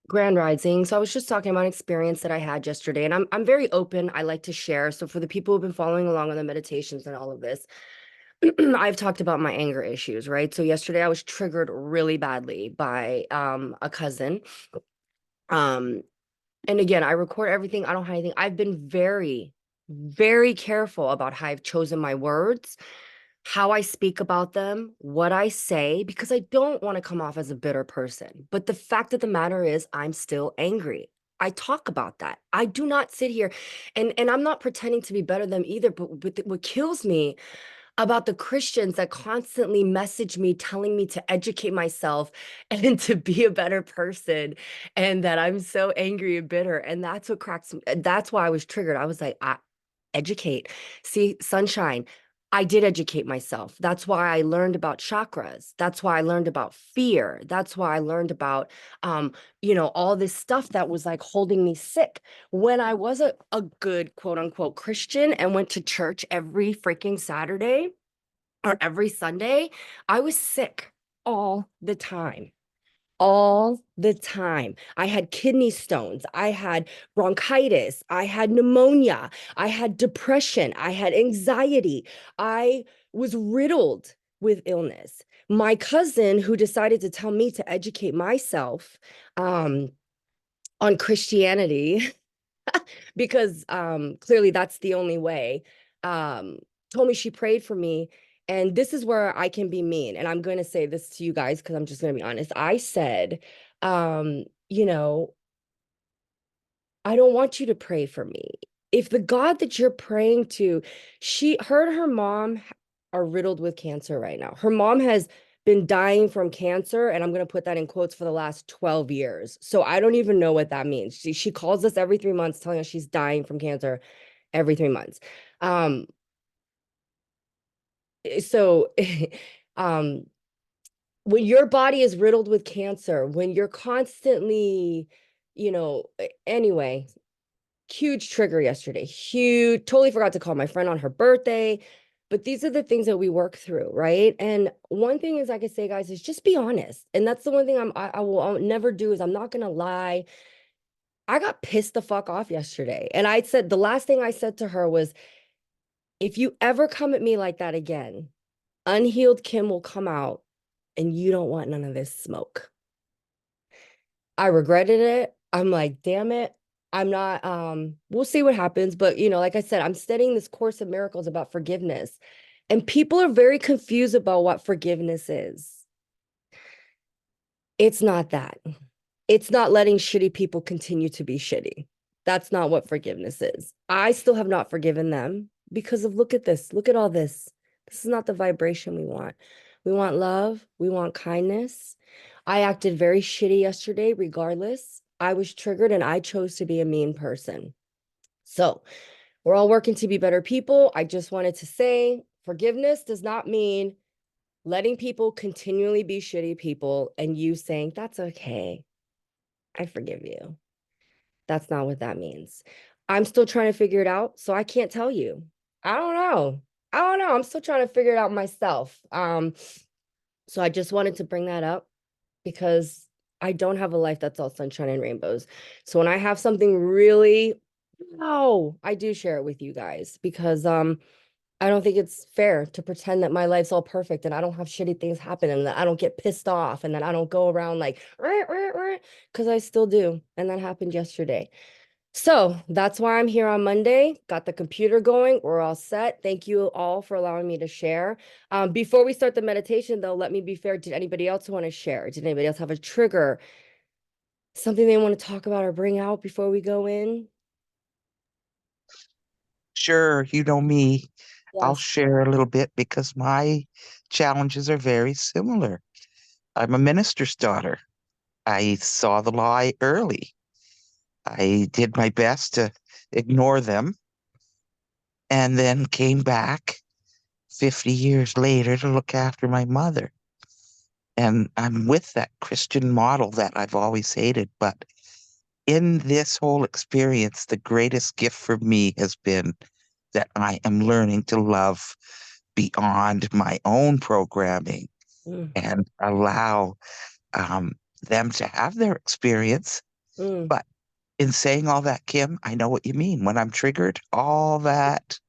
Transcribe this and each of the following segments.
Grand Rising. So I was just talking about an experience that I had yesterday, and I'm very open. I like to share. So for the people who've been following along on the meditations and all of this, I've talked about my anger issues, right? So yesterday I was triggered really badly by a cousin. Um, and again, I record everything. I don't hide anything. I've been very careful about how I've chosen my words, how I speak about them, what I say, because I don't want to come off as a bitter person. But the fact of the matter is, I'm still angry. I talk about that. I do not sit here and I'm not pretending to be better than them either. But what kills me about the Christians that constantly message me, telling me to educate myself and to be a better person, and that I'm so angry and bitter. And that's what cracks me. That's why I was triggered. I was like, educate. See, sunshine. I did educate myself. That's why I learned about chakras. That's why I learned about fear. That's why I learned about, all this stuff that was like holding me sick. When I was a good quote unquote Christian and went to church every freaking Saturday or every Sunday, I was sick all the time. All the time. I had kidney stones. I had bronchitis. I had pneumonia. I had depression. I had anxiety. I was riddled with illness. My cousin, who decided to tell me to educate myself um, on Christianity, because clearly that's the only way, told me she prayed for me. And this is where I can be mean. And I'm going to say this to you guys because I'm just going to be honest. I said, um, you know, I don't want you to pray for me. If the God that you're praying to, her and her mom are riddled with cancer right now. Her mom has been dying from cancer, and I'm going to put that in quotes, for the last 12 years. So I don't even know what that means. She calls us every 3 months telling us she's dying from cancer every 3 months. Um, so um when your body is riddled with cancer, when you're constantly, anyway, huge trigger yesterday. Huge, totally forgot to call my friend on her birthday. But these are the things that we work through, right? And one thing is, I can say, guys, is just be honest. And that's the one thing I'll never do, is I'm not gonna lie. I got pissed the fuck off yesterday. And I said, the last thing I said to her was, if you ever come at me like that again, unhealed Kim will come out and you don't want none of this smoke. I regretted it. I'm like, damn it. I'm not, we'll see what happens. But, like I said, I'm studying this Course of Miracles about forgiveness. And people are very confused about what forgiveness is. It's not that. It's not letting shitty people continue to be shitty. That's not what forgiveness is. I still have not forgiven them because of, look at this, look at all this. This is not the vibration we want. We want love. We want kindness. I acted very shitty yesterday, regardless. I was triggered and I chose to be a mean person. So we're all working to be better people. I just wanted to say forgiveness does not mean letting people continually be shitty people and you saying, that's okay. I forgive you. That's not what that means. I'm still trying to figure it out, so I can't tell you. I don't know. I don't know. I'm still trying to figure it out myself. So I just wanted to bring that up because I don't have a life that's all sunshine and rainbows. So when I have something really, no, I do share it with you guys because I don't think it's fair to pretend that my life's all perfect and I don't have shitty things happen and that I don't get pissed off and that I don't go around like, because I still do. And that happened yesterday. So that's why I'm here on Monday. Got the computer going. We're all set. Thank you all for allowing me to share. Before we start the meditation, though, let me be fair. Did anybody else want to share? Did anybody else have a trigger? Something they want to talk about or bring out before we go in? Sure, you know me. I'll Yes. share a little bit because my challenges are very similar. I'm a minister's daughter. I saw the lie early. I did my best to ignore them and then came back 50 years later to look after my mother. And I'm with that Christian model that I've always hated. But in this whole experience, the greatest gift for me has been that I am learning to love beyond my own programming Mm, and allow them to have their experience. Mm, But in saying all that, Kim, I know what you mean. When I'm triggered, all that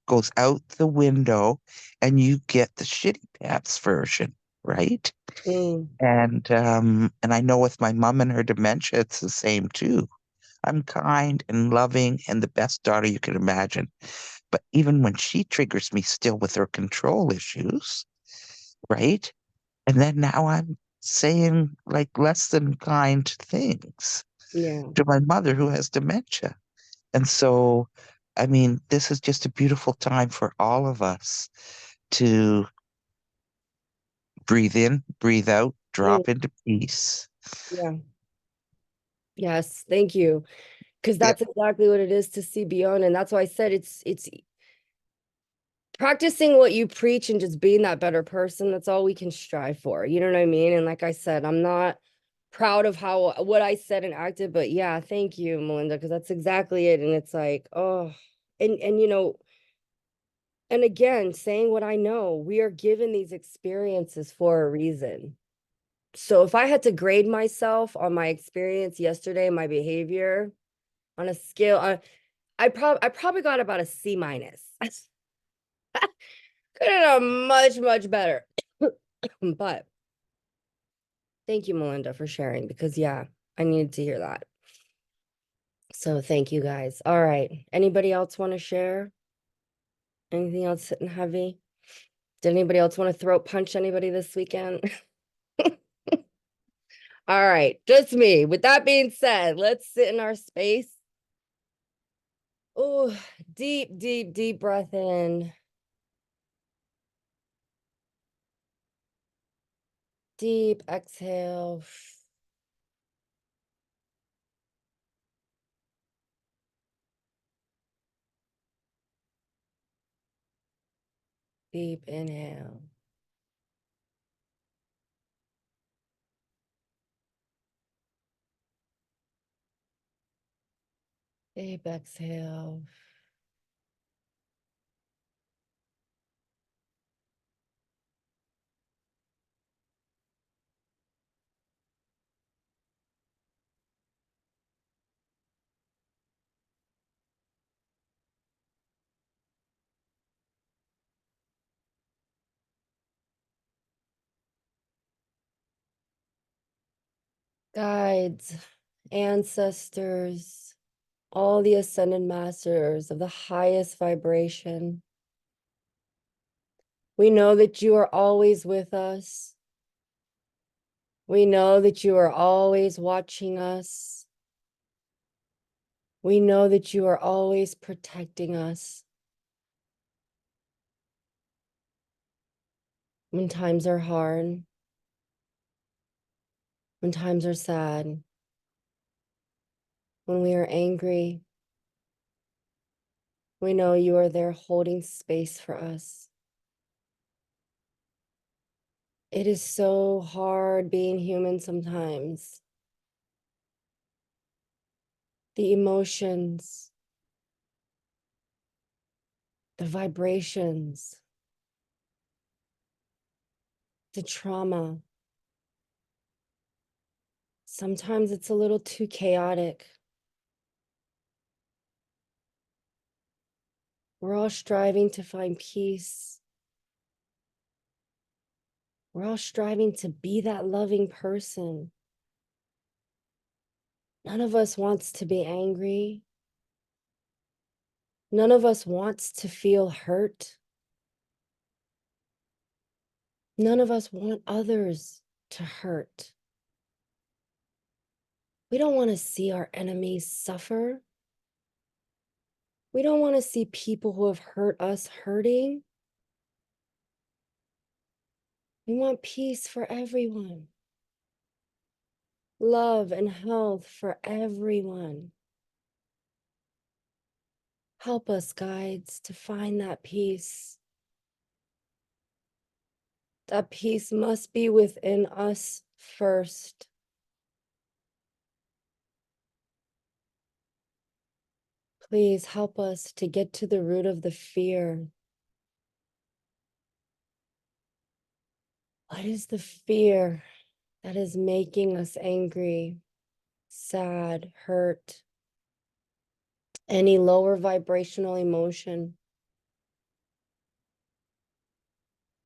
goes out the window and you get the shitty pants version, right? mm, And I know with my mom and her dementia, it's the same too. I'm kind and loving and the best daughter you can imagine. But even when she triggers me still with her control issues, right? And then now I'm saying like less than kind things yeah. to my mother who has dementia. And so, I mean, this is just a beautiful time for all of us to breathe in, breathe out, Mm, drop into peace. yeah. Yes. Thank you. Because Yep. that's exactly what it is to see beyond. And that's why I said it's practicing what you preach and just being that better person. That's all we can strive for. You know what I mean? And like I said, I'm not proud of how what I said and acted, but yeah, thank you, Melinda, because that's exactly it. And it's like, oh, and and again, saying what I know, we are given these experiences for a reason. So if I had to grade myself on my experience yesterday, my behavior on a scale, I probably got about a C minus. Could have done much, much better. But thank you, Melinda, for sharing because yeah, I needed to hear that. So thank you guys. All right. Anybody else want to share? Anything else sitting heavy? Did anybody else want to throat punch anybody this weekend? All right, just me. With that being said, let's sit in our space. Oh, deep, deep, deep breath in. Deep exhale. Deep inhale. Deep exhale. Guides, ancestors, all the ascended masters of the highest vibration. We know that you are always with us. We know that you are always watching us. We know that you are always protecting us when times are hard, when times are sad, when we are angry. We know you are there holding space for us. It is so hard being human sometimes. The emotions, the vibrations, the trauma. Sometimes it's a little too chaotic. We're all striving to find peace. We're all striving to be that loving person. None of us wants to be angry. None of us wants to feel hurt. None of us want others to hurt. We don't want to see our enemies suffer. We don't want to see people who have hurt us hurting. We want peace for everyone, love and health for everyone. Help us, guides, to find that peace. That peace must be within us first. Please help us to get to the root of the fear. What is the fear that is making us angry? sad, hurt, any lower vibrational emotion.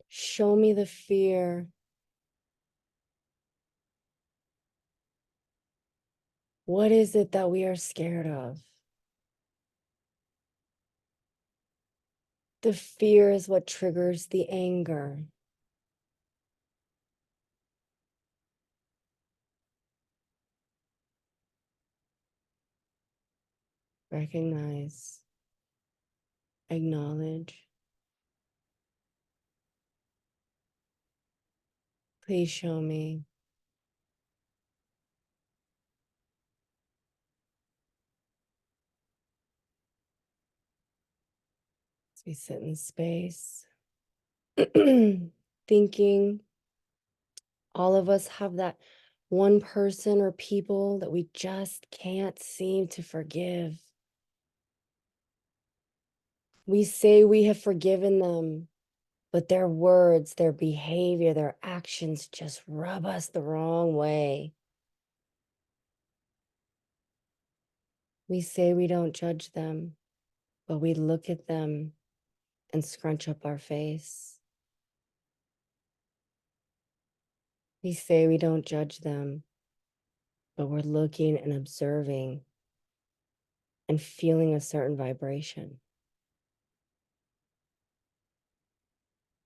Show me the fear. What is it that we are scared of? The fear is what triggers the anger. Recognize, acknowledge. Please show me. As we sit in space, thinking all of us have that one person or people that we just can't seem to forgive. We say we have forgiven them, but their words, their behavior, their actions just rub us the wrong way. We say we don't judge them, but we look at them and scrunch up our face. We say we don't judge them, but we're looking and observing and feeling a certain vibration.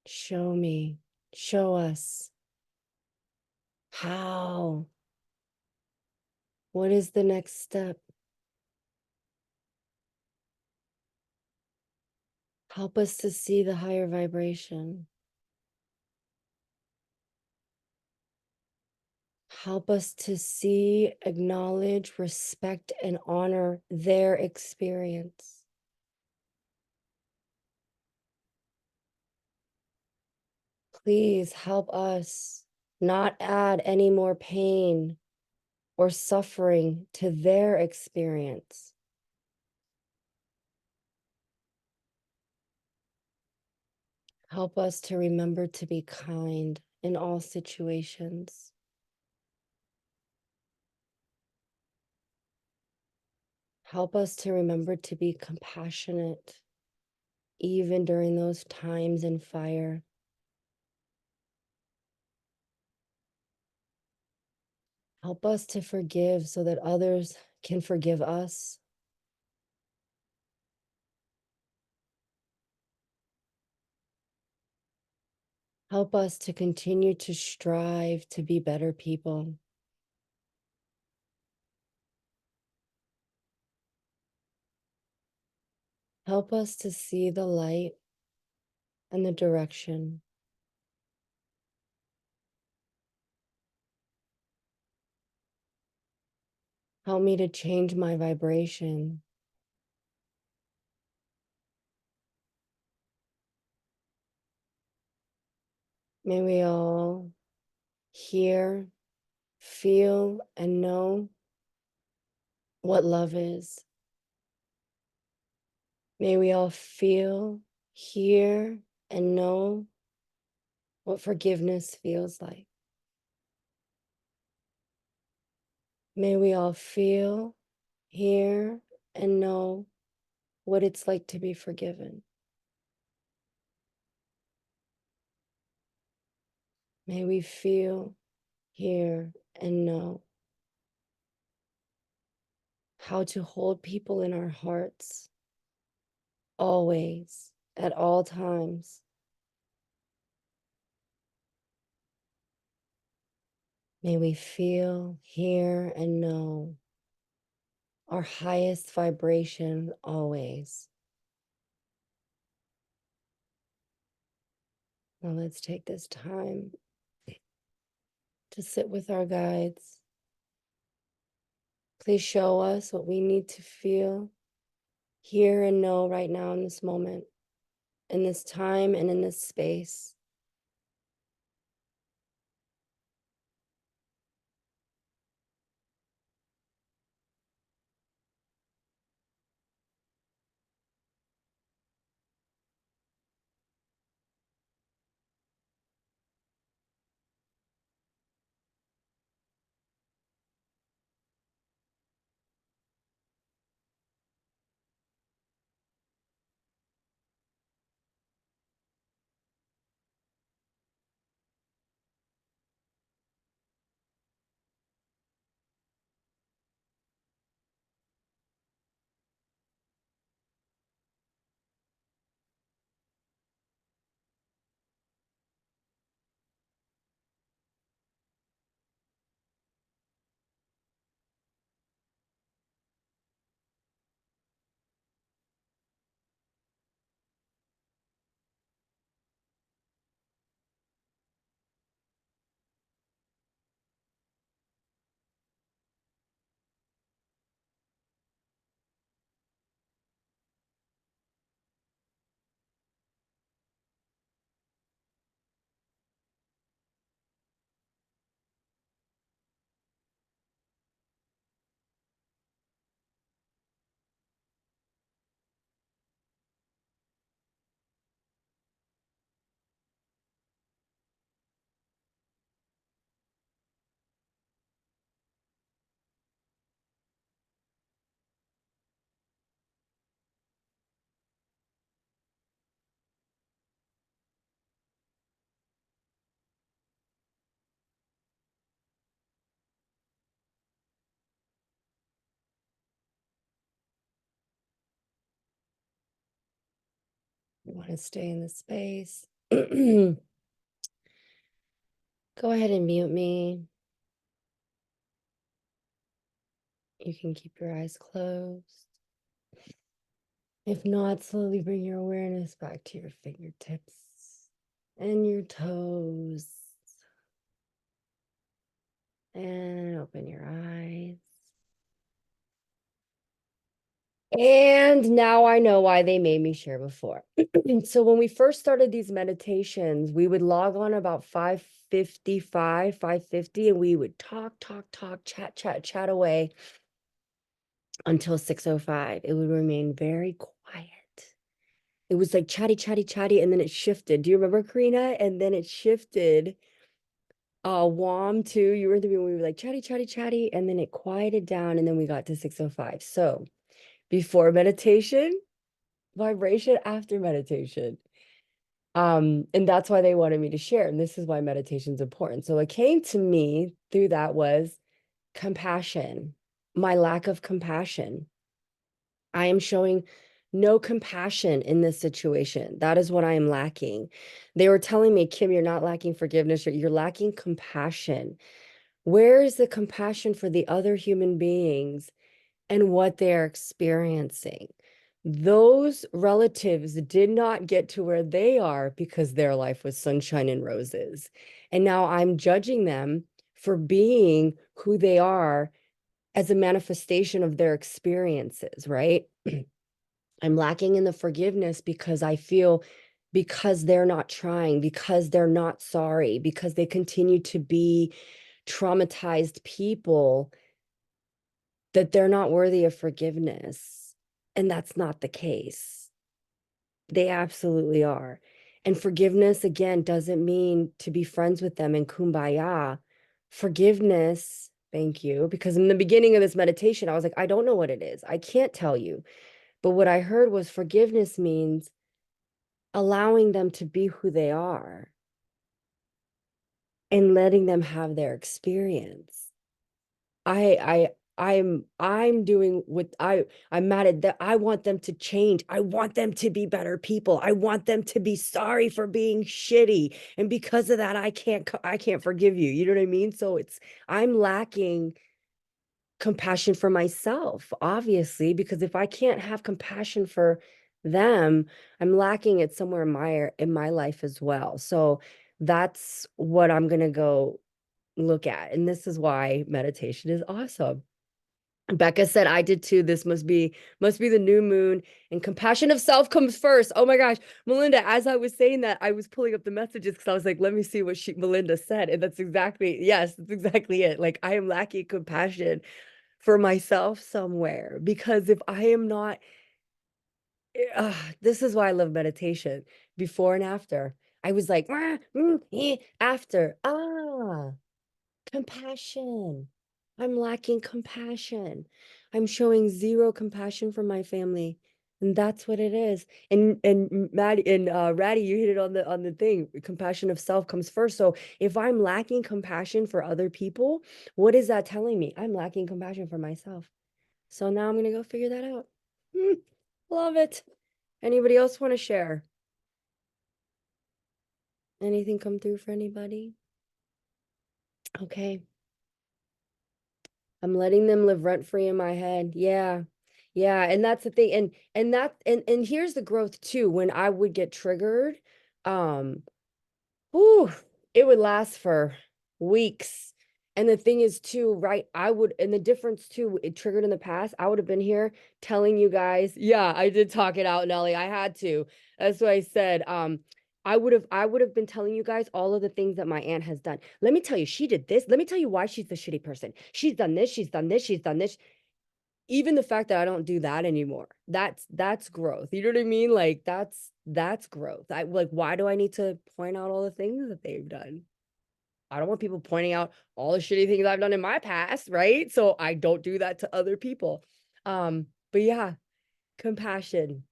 Show me, show us how. What is the next step? Help us to see the higher vibration. Help us to see, acknowledge, respect, and honor their experience. Please help us not add any more pain or suffering to their experience. Help us to remember to be kind in all situations. Help us to remember to be compassionate, even during those times in fire. Help us to forgive so that others can forgive us. Help us to continue to strive to be better people. Help us to see the light and the direction. Help me to change my vibration. May we all hear, feel, and know what love is. May we all feel, hear, and know what forgiveness feels like. May we all feel, hear, and know what it's like to be forgiven. May we feel, hear, and know how to hold people in our hearts always, at all times. May we feel, hear, and know our highest vibration always. Now let's take this time to sit with our guides. Please show us what we need to feel, hear, and know right now in this moment, in this time, and in this space. want to stay in the space. Go ahead and mute me. You can keep your eyes closed. If not, slowly bring your awareness back to your fingertips and your toes. And open your eyes. And now I know why they made me share before. So when we first started these meditations, we would log on about 5:55, 5:50, and we would talk, chat away until 6:05. It would remain very quiet. It was like chatty, and then it shifted. Do you remember, Karina? And then it shifted. Wom too. You were the when we were like chatty, and then it quieted down, and then we got to 6:05. So before meditation, vibration after meditation. And that's why they wanted me to share. And this is why meditation is important. So what came to me through that was compassion, my lack of compassion. I am showing no compassion in this situation. That is what I am lacking. They were telling me, Kim, you're not lacking forgiveness, you're lacking compassion. Where is the compassion for the other human beings and what they're experiencing? Those relatives did not get to where they are because their life was sunshine and roses. And now I'm judging them for being who they are as a manifestation of their experiences, right? I'm lacking in the forgiveness because I feel because they're not trying, because they're not sorry, because they continue to be traumatized people, that they're not worthy of forgiveness. And that's not the case. They absolutely are. And forgiveness, again, doesn't mean to be friends with them and kumbaya. Forgiveness, thank you, because in the beginning of this meditation, I was like, I don't know what it is. I can't tell you. But what I heard was forgiveness means allowing them to be who they are and letting them have their experience. I'm doing what I'm mad at that. I want them to change. I want them to be better people. I want them to be sorry for being shitty. And because of that, I can't forgive you. You know what I mean? So I'm lacking compassion for myself, obviously, because if I can't have compassion for them, I'm lacking it somewhere in my life as well. So that's what I'm gonna go look at. And this is why meditation is awesome. Becca said, I did too. This must be the new moon, and compassion of self comes first. Oh my gosh. Melinda, as I was saying that, I was pulling up the messages because I was like, let me see what Melinda said. And that's exactly it. Like, I am lacking compassion for myself somewhere because if I am not, this is why I love meditation. Before and after, I was like, after, compassion. I'm lacking compassion. I'm showing zero compassion for my family. And that's what it is. And Maddie and Ratty, you hit it on the thing. Compassion of self comes first. So if I'm lacking compassion for other people, what is that telling me? I'm lacking compassion for myself. So now I'm gonna go figure that out. Love it. Anybody else want to share? Anything come through for anybody? Okay. I'm letting them live rent free in my head. Yeah. Yeah. And that's the thing. And here's the growth too. When I would get triggered, um, whew, it would last for weeks. And the thing is too, right? And the difference too, it triggered in the past. I would have been here telling you guys, yeah, I did talk it out, Nelly. I had to. That's what I said. I would have been telling you guys all of the things that my aunt has done. Let me tell you, she did this. Let me tell you why she's the shitty person. She's done this, she's done this. Even the fact that I don't do that anymore, that's growth. You know what I mean? Like that's growth. I like, why do I need to point out all the things that they've done? I don't want people pointing out all the shitty things I've done in my past, right? So I don't do that to other people. But yeah, compassion.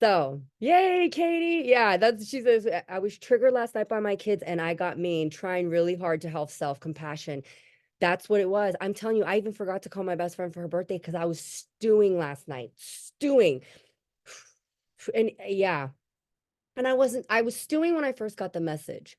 So, yay, Katie. Yeah, she says, I was triggered last night by my kids and I got mean, trying really hard to help self-compassion. That's what it was. I'm telling you, I even forgot to call my best friend for her birthday because I was stewing last night. Stewing. And yeah. And I was stewing when I first got the message,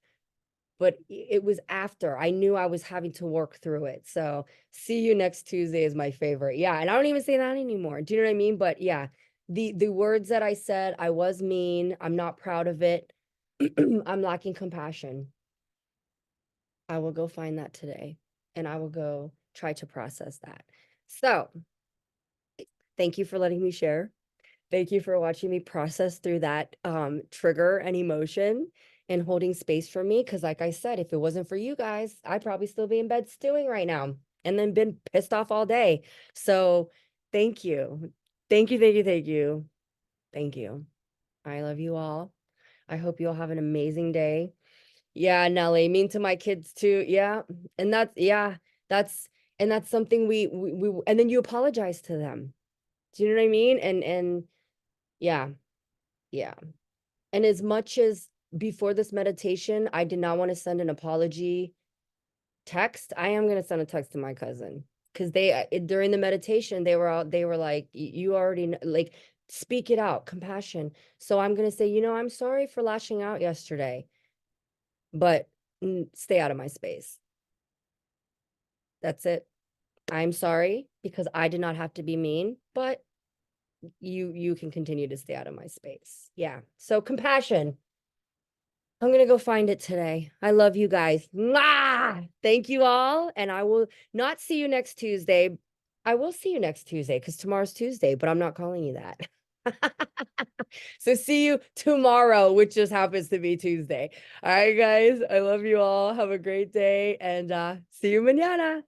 but it was after I knew I was having to work through it. So see you next Tuesday is my favorite. Yeah. And I don't even say that anymore. Do you know what I mean? But yeah, the words that I said, I was mean. I'm not proud of it. I'm lacking compassion. I will go find that today and I will go try to process that. So thank you for letting me share. Thank you for watching me process through that trigger and emotion and holding space for me. Because, like I said, if it wasn't for you guys, I'd probably still be in bed stewing right now and then been pissed off all day. So, thank you. Thank you. Thank you. Thank you. Thank you. I love you all. I hope you all have an amazing day. Yeah, Nelly, mean to my kids too. Yeah. And that's, and that's something and then you apologize to them. Do you know what I mean? And yeah. Yeah. And as much as before this meditation, I did not want to send an apology text, I am going to send a text to my cousin because during the meditation, they were like, you already know, like, speak it out, compassion. So I'm going to say, I'm sorry for lashing out yesterday, but stay out of my space. That's it. I'm sorry because I did not have to be mean, but you can continue to stay out of my space. Yeah. So compassion. I'm gonna go find it today. I love you guys. Mwah! Thank you all. And I will not see you next Tuesday. I will see you next Tuesday because tomorrow's Tuesday, but I'm not calling you that. So see you tomorrow, which just happens to be Tuesday. All right, guys. I love you all. Have a great day and see you mañana.